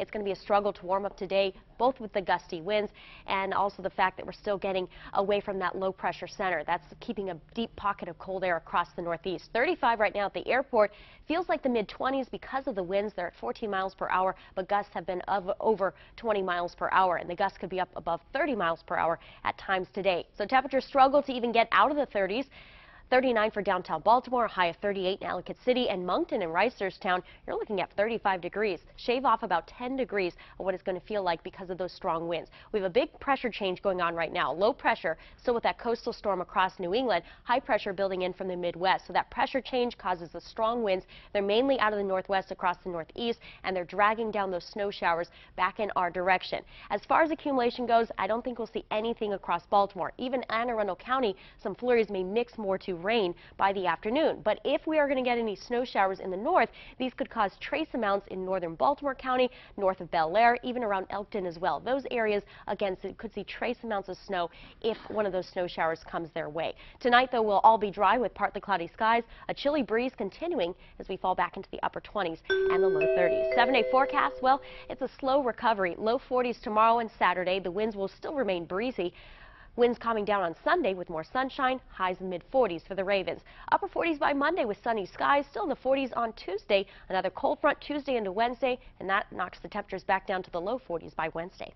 It's going to be a struggle to warm up today, both with the gusty winds and also the fact that we're still getting away from that low pressure center. That's keeping a deep pocket of cold air across the northeast. 35 right now at the airport. Feels like the mid-20s because of the winds. They're at 14 miles per hour, but gusts have been of over 20 miles per hour, and the gusts could be up above 30 miles per hour at times today. So temperatures struggle to even get out of the 30s. 39 for downtown Baltimore, a high of 38 in Ellicott City, and Moncton and Reisterstown, you're looking at 35 degrees. Shave off about 10 degrees of what it's going to feel like because of those strong winds. We have a big pressure change going on right now. Low pressure still with that coastal storm across New England. High pressure building in from the Midwest. So that pressure change causes the strong winds. They're mainly out of the northwest across the northeast, and they're dragging down those snow showers back in our direction. As far as accumulation goes, I don't think we'll see anything across Baltimore. Even Anne Arundel County, some flurries may mix more to rain by the afternoon. But if we are going to get any snow showers in the north, these could cause trace amounts in northern Baltimore County, north of Bel Air, even around Elkton as well. Those areas, again, could see trace amounts of snow if one of those snow showers comes their way. Tonight, though, we'll all be dry with partly cloudy skies, a chilly breeze continuing as we fall back into the upper 20s and the low 30s. 7-day forecast, well, it's a slow recovery. Low 40s tomorrow and Saturday. The winds will still remain breezy. Winds calming down on Sunday with more sunshine, highs in mid-40s for the Ravens. Upper 40s by Monday with sunny skies, still in the 40s on Tuesday. Another cold front Tuesday into Wednesday, and that knocks the temperatures back down to the low 40s by Wednesday.